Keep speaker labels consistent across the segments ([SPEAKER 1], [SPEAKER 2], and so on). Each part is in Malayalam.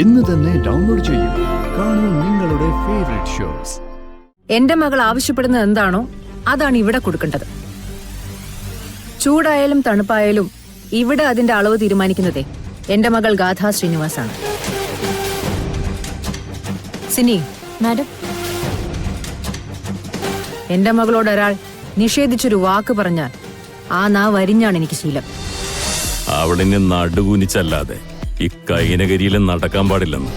[SPEAKER 1] ഇന്ന് തന്നെ ഡൗൺലോഡ് ചെയ്യൂ. കാണൂ നിങ്ങളുടെ ഫേവറേറ്റ് ഷോസ്.
[SPEAKER 2] എന്റെ മകൾ ആവശ്യപ്പെടുന്നത് എന്താണോ അതാണ് ഇവിടെ കൊടുക്കേണ്ടത്. ചൂടായാലും തണുപ്പായാലും ഇവിടെ അതിന്റെ അളവ് തീരുമാനിക്കുന്നതേ എന്റെ മകൾ ഗാഥാ ശ്രീനിവാസാണ്. സിനി
[SPEAKER 3] മാഡം,
[SPEAKER 2] എന്റെ മകളോട് ഒരാൾ നിഷേധിച്ചൊരു വാക്ക് പറഞ്ഞാൽ ആ നാവ് അരിഞ്ഞാണ് എനിക്ക് ശീലം.
[SPEAKER 4] അവളിനെ നടുകുനിച്ചല്ലാതെ ഈ കൈനകരിയിൽ നടക്കാൻ പാടില്ലെന്ന്.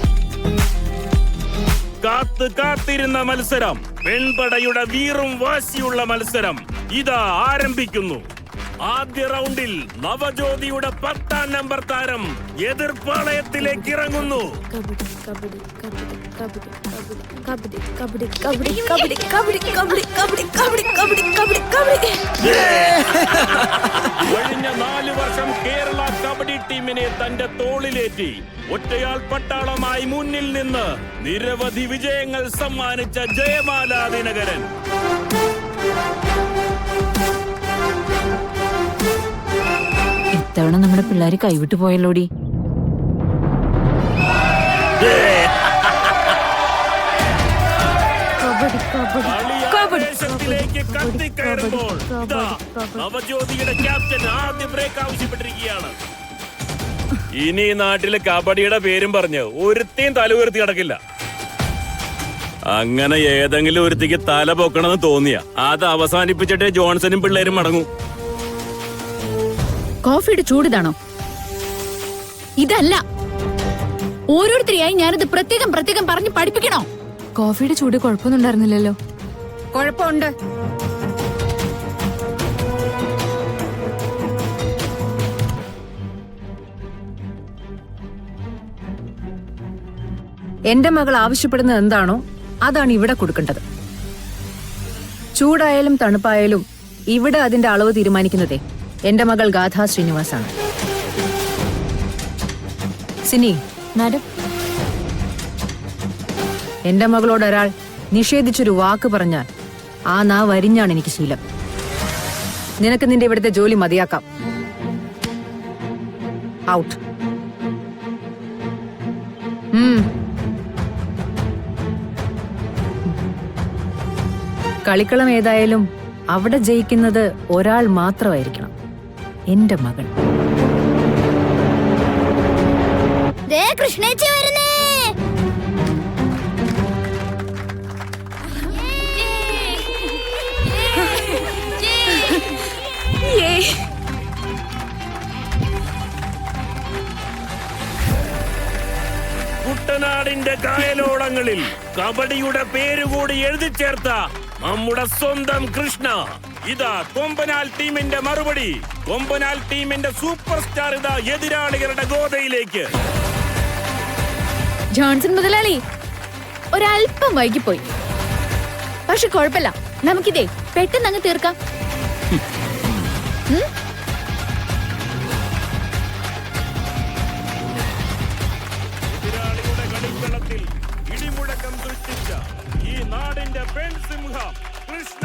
[SPEAKER 4] കാത്തിരുന്ന മത്സരം, പെൺപടയുടെ വീറും വാശിയുള്ള മത്സരം ഇതാ ആരംഭിക്കുന്നു. ആദ്യ റൗണ്ടിൽ നവജ്യോതിയുടെ 10ാം നമ്പർ താരം എതിർപ്പാളയത്തിലേക്ക് ഇറങ്ങുന്നു. കഴിഞ്ഞ 4 വർഷം കേരള കബഡി ടീമിനെ തന്റെ തോളിലേറ്റി ഒറ്റയാൾ പട്ടാളമായി മുന്നിൽ നിന്ന് നിരവധി വിജയങ്ങൾ സമ്മാനിച്ച ജയമാല ദിനകരൻ.
[SPEAKER 3] ഇത്തവണ നമ്മുടെ പിള്ളേര് കൈവിട്ടു പോയല്ലോടി.
[SPEAKER 4] നവജ്യോതിയുടെ ക്യാപ്റ്റൻ ആദ്യ ബ്രേക്ക് ആവശ്യപ്പെട്ടിരിക്കുകയാണ്. ഇനി നാട്ടില് കബഡിയുടെ പേരും പറഞ്ഞ് ഒരുത്തേയും തല ഉയർത്തി കിടക്കില്ല. അങ്ങനെ ഏതെങ്കിലും ഒരുത്തിക്ക് തല പൊക്കണമെന്ന് തോന്നിയ അത് അവസാനിപ്പിച്ചിട്ടേ ജോൺസണും പിള്ളേരും മടങ്ങും.
[SPEAKER 3] കോഫിയുടെ ചൂടിതാണോ? ഇതല്ല. ഓരോരുത്തരെയായി ഞാനിത് പ്രത്യേകം പറഞ്ഞ് പഠിപ്പിക്കണോ? കോഫിയുടെ ചൂട് കുഴപ്പമൊന്നും ഉണ്ടായിരുന്നില്ലല്ലോ.
[SPEAKER 2] കുഴപ്പമുണ്ട്. എന്റെ മകൾ ആവശ്യപ്പെടുന്നത് എന്താണോ അതാണ് ഇവിടെ കൊടുക്കേണ്ടത്. ചൂടായാലും തണുപ്പായാലും ഇവിടെ അതിന്റെ അളവ് തീരുമാനിക്കുന്നതേ എന്റെ മകൾ ഗാഥാ ശ്രീനിവാസാണ്. സിനി
[SPEAKER 3] മാഡം,
[SPEAKER 2] എന്റെ മകളോട് ഒരാൾ നിഷേധിച്ചൊരു വാക്ക് പറഞ്ഞാൽ ആ നാവ് അരിഞ്ഞാണ് എനിക്ക് ശീലം. നിനക്ക് നിന്റെ ഇവിടുത്തെ ജോലി മതിയാക്കാം. ഔട്ട്. കളിക്കളം ഏതായാലും അവിടെ ജയിക്കുന്നത് ഒരാൾ മാത്രമായിരിക്കണം, എന്റെ മകൾ.
[SPEAKER 5] കൃഷ്ണേച്ചി വരുന്നേ.
[SPEAKER 4] കുട്ടനാടിന്റെ കായലോളങ്ങളിൽ കബഡിയുടെ പേരുകൂടി എഴുതി ചേർത്ത നമ്മുടെ സ്വന്തം കൃഷ്ണ. ഇതാ കൊമ്പനാൽ ടീമിന്റെ മറുപടി. കൊമ്പനാൽ ടീമിന്റെ സൂപ്പർ സ്റ്റാർ ഇതാ എതിരാളികളുടെ ഗോതയിലേക്ക്.
[SPEAKER 3] ജോൺസൺ മുതലാളി ഒരല്പം വൈകിപ്പോയി. പക്ഷെ കുഴപ്പമില്ല, നമുക്കിതേ പെട്ടെന്ന് അങ്ങ് തീർക്കാം.
[SPEAKER 4] എതിരാളിയുടെ കളിക്കളത്തിൽ ഇടിമുഴക്കം സൃഷ്ടിച്ച ഈ നാടിന്റെ പെൺസിംഹം കൃഷ്ണ.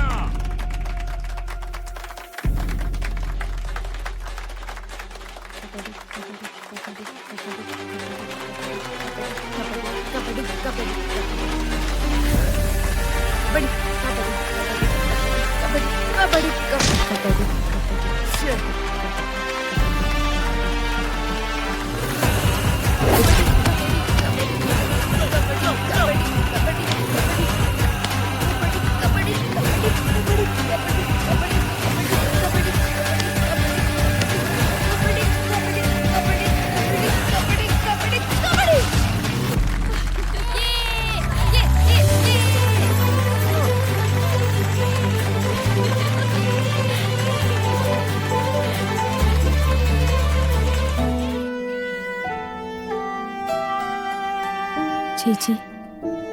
[SPEAKER 3] ചേച്ചി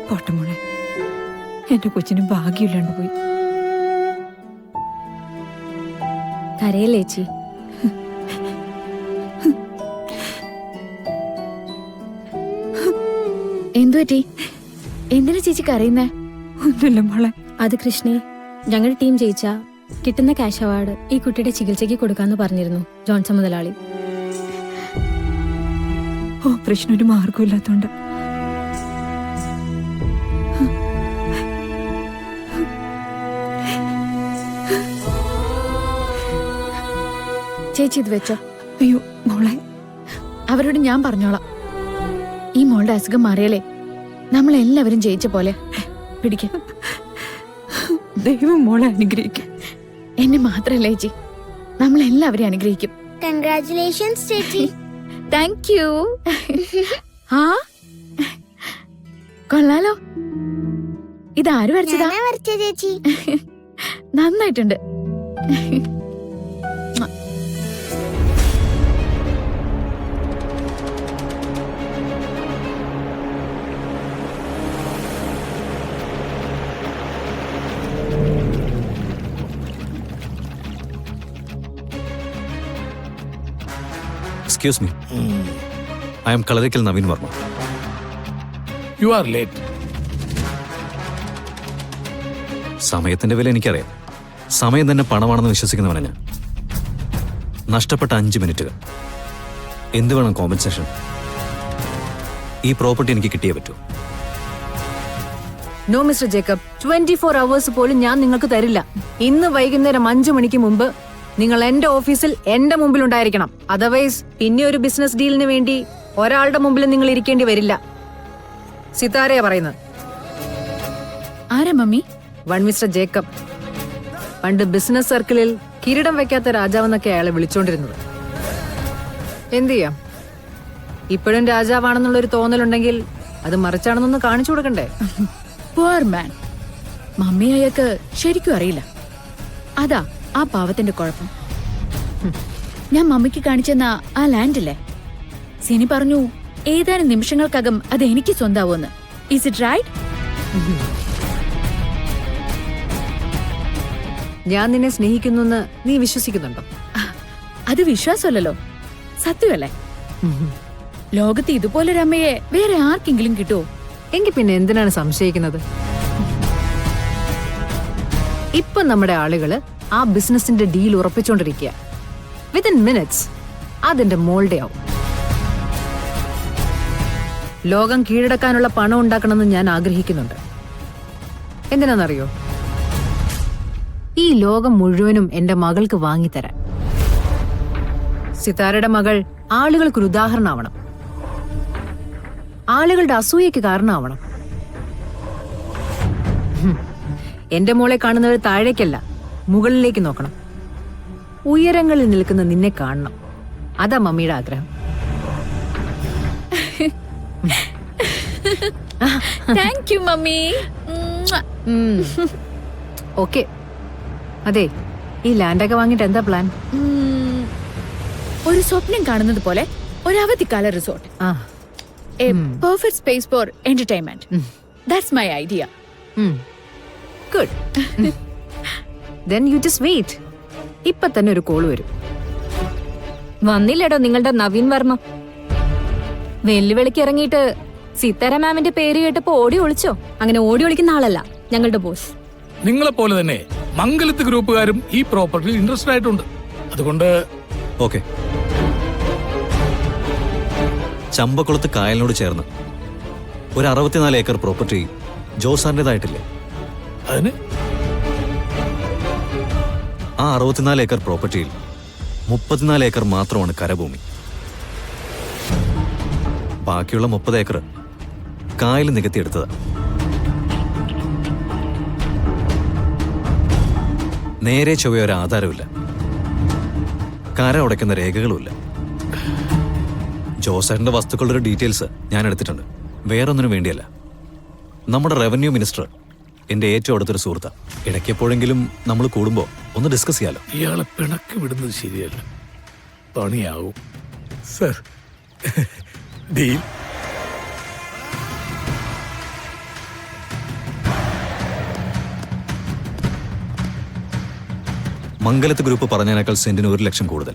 [SPEAKER 3] പോട്ടമോളെ, എന്റെ കൊച്ചിന് ഭാഗ്യമില്ലാണ്ട് പോയി. കരയല്ലേ ചേച്ചി? എന്തുപറ്റി? എന്തിനാ ചേച്ചി കരയുന്നേ? ഒന്നുമില്ല മോളെ.
[SPEAKER 6] അത് കൃഷ്ണേ, ഞങ്ങളുടെ ടീം ജയിച്ചാ കിട്ടുന്ന ക്യാഷ് അവാർഡ് ഈ കുട്ടിയുടെ ചികിത്സയ്ക്ക് കൊടുക്കാന്ന് പറഞ്ഞിരുന്നു ജോൺസൺ മുതലാളി.
[SPEAKER 3] ഓപ്പറേഷൻ ഒരു മാർഗമില്ലാത്തോണ്ട്.
[SPEAKER 5] ചേച്ചി ഇത് വെച്ചോ.
[SPEAKER 3] അയ്യോ മോളെ,
[SPEAKER 5] അവരോട് ഞാൻ പറഞ്ഞോളാം. ഈ മോളുടെ അസുഖം മാറിയാലേ നമ്മളെല്ലാവരും ജയിച്ച പോലെ. പിടിക്ക.
[SPEAKER 3] ദൈവം മോളെ അനുഗ്രഹിക്കും.
[SPEAKER 5] എന്നെ മാത്രല്ല ചേച്ചി, നമ്മളെല്ലാവരെയും അനുഗ്രഹിക്കും.
[SPEAKER 7] കൺഗ്രാറ്റുലേഷൻസ് ചേച്ചി.
[SPEAKER 5] Thank you. ആ കൊള്ളാലോ. ഇതാര് വരച്ചതാ?
[SPEAKER 7] ഞാനാ വരച്ച ചേച്ചി.
[SPEAKER 5] നന്നായിട്ടുണ്ട്.
[SPEAKER 8] Excuse me. I am Clerical Naveen Verma.
[SPEAKER 9] You are late.
[SPEAKER 8] സമയത്തിന്റെ വില എനിക്കറിയാം. സമയം തന്നെ പണമാണെന്ന് വിശ്വസിക്കുന്നവനാണ് ഞാൻ. നഷ്ടപ്പെട്ട 5 മിനിറ്റുകൾ. എന്ത് വേണം കോമ്പൻസേഷൻ? ഈ പ്രോപ്പർട്ടി എനിക്ക് കിട്ടിയേ പറ്റൂ.
[SPEAKER 2] നോ മിസ്റ്റർ ജേക്കബ്, 24 hours പോലും ഞാൻ നിങ്ങൾക്ക് തരില്ല. ഇന്ന് വൈകുന്നേരം 5 മണിക്ക് മുമ്പ് നിങ്ങൾ എന്റെ ഓഫീസിൽ എന്റെ മുമ്പിൽ ഉണ്ടായിരിക്കണം. അതർവൈസ് പിന്നെ ഒരു ബിസിനസ് ഡീലിന് വേണ്ടി ഒരാളുടെ മുമ്പിൽ നിങ്ങൾ ഇരിക്കേണ്ടി വരില്ല. സിതാരയാ പറയുന്നത്.
[SPEAKER 5] ആരാ മമ്മി?
[SPEAKER 2] One mister Jacob. പണ്ട് ബിസിനസ് സർക്കിളിൽ കിരീടം വെക്കാത്ത രാജാവെന്നൊക്കെ അയാളെ വിളിച്ചോണ്ടിരുന്നത്. എന്ത് ചെയ്യാം, ഇപ്പോഴും രാജാവാണെന്നുള്ളൊരു തോന്നലുണ്ടെങ്കിൽ അത് മറിച്ചാണെന്നൊന്ന് കാണിച്ചു കൊടുക്കണ്ടേ?
[SPEAKER 5] Poor man. മമ്മി അയാൾക്ക് ശരിക്കും അറിയില്ല. അതാ ആ പാവത്തിന്റെ കുഴപ്പം. ഞാൻ മമ്മിക്ക് കാണിച്ചെന്ന ആ ലാൻഡില്ലേ, സിനി പറഞ്ഞു ഏതാനും നിമിഷങ്ങൾക്കകം അത് എനിക്ക് സ്വന്താവുമെന്ന്. Is it right?
[SPEAKER 2] ഞാൻ നിന്നെ സ്നേഹിക്കുന്നു നീ വിശ്വസിക്കുന്നുണ്ടോ?
[SPEAKER 5] അത് വിശ്വാസമല്ലല്ലോ, സത്യമല്ലേ? ലോകത്ത് ഇതുപോലൊരമ്മയെ വേറെ ആർക്കെങ്കിലും കിട്ടുമോ?
[SPEAKER 2] എങ്കിൽ പിന്നെ എന്തിനാണ് സംശയിക്കുന്നത്? ഇപ്പൊ നമ്മുടെ ആളുകള് ആ ബിസിനസിന്റെ ഡീൽ ഉറപ്പിച്ചോണ്ടിരിക്കുക. വിത്തിൻ മിനിറ്റ്സ് അതിന്റെ മോൾഡേ ആവും. ലോകം കീഴടക്കാനുള്ള പണം ഉണ്ടാക്കണമെന്ന് ഞാൻ ആഗ്രഹിക്കുന്നുണ്ട്. എന്തിനാണെന്നറിയോ? ഈ ലോകം മുഴുവനും എന്റെ മകൾക്ക് വാങ്ങിത്തരാൻ. സിതാരയുടെ മകൾ ആളുകൾക്കൊരു ഉദാഹരണമാവണം. ആളുകളുടെ അസൂയക്ക് കാരണമാവണം. എന്റെ മോളെ കാണുന്നവർ താഴേക്കല്ല, മുകളിലേക്ക് നോക്കണം. ഉയരങ്ങളിൽ നിൽക്കുന്ന നിന്നെ കാണണം. അതാ മമ്മിയുടെ ആഗ്രഹം.
[SPEAKER 5] Thank you mummy.
[SPEAKER 2] ഓക്കെ. അതെ, ഈ ലാൻഡൊക്കെ വാങ്ങിട്ട് എന്താ പ്ലാൻ?
[SPEAKER 5] ഒരു സ്വപ്നം കാണുന്നത് പോലെ ഒരു അവധിക്കാല റിസോർട്ട്.
[SPEAKER 2] ആ,
[SPEAKER 5] A perfect space for entertainment. That's my idea.
[SPEAKER 2] good. Then you just wait. ഇപ്പൊ തന്നെ ഒരു കോള് വരും.
[SPEAKER 6] വന്നില്ലടോ നിങ്ങളുടെ നവീൻ വർമ്മ. വെല്ലുവിളിക്ക് ഇറങ്ങിയിട്ട് സിത്താര മാമിന്റെ പേര് കേട്ടപ്പോ ഓടി ഒളിച്ചോ? അങ്ങനെ ഓടി ഒളിക്കുന്ന ആളല്ല ഞങ്ങളുടെ ബോസ്.
[SPEAKER 9] നിങ്ങളെ പോലെ തന്നെ മംഗലത്ത് ഗ്രൂപ്പുകാരും ഈ പ്രോപ്പർട്ടിയിൽ ഇൻട്രസ്റ്റഡ് ആയിട്ടുണ്ട്. അതുകൊണ്ട്
[SPEAKER 8] ഓക്കെ. ചമ്പക്കുളത്ത് കായലിനോട് ചേർന്ന് ഒരു 64 ഏക്കർ പ്രോപ്പർട്ടി ജോസാറിൻ്റെതായിട്ടില്ലേ?
[SPEAKER 9] അതിന്
[SPEAKER 8] ആ 64 ഏക്കർ പ്രോപ്പർട്ടിയിൽ 34 ഏക്കർ മാത്രമാണ് കരഭൂമി. ബാക്കിയുള്ള 30 ഏക്കർ കായൽ നികത്തിയെടുത്തതാ. നേരെ ചൊവ്വ ഒരു ആധാരമില്ല, കര ഉടയ്ക്കുന്ന രേഖകളുമില്ല. ജോസറിന്റെ വസ്തുക്കളുടെ ഡീറ്റെയിൽസ് ഞാൻ എടുത്തിട്ടുണ്ട്. വേറൊന്നിനും വേണ്ടിയല്ല. നമ്മുടെ റവന്യൂ മിനിസ്റ്റർ എന്റെ ഏറ്റവും അടുത്തൊരു സുഹൃത്താ. ഇടയ്ക്കെപ്പോഴെങ്കിലും നമ്മൾ കൂടുമ്പോ ഒന്ന് ഡിസ്കസ് ചെയ്യാലോ.
[SPEAKER 9] ഇയാളെ പിണക്ക് വിടുന്നത് ശരിയല്ല, പണിയാവും. Sir, deal.
[SPEAKER 8] മംഗലത്ത് ഗ്രൂപ്പ് പറഞ്ഞതിനേക്കാൾ സെന്റിന് 1 ലക്ഷം കൂടുതൽ.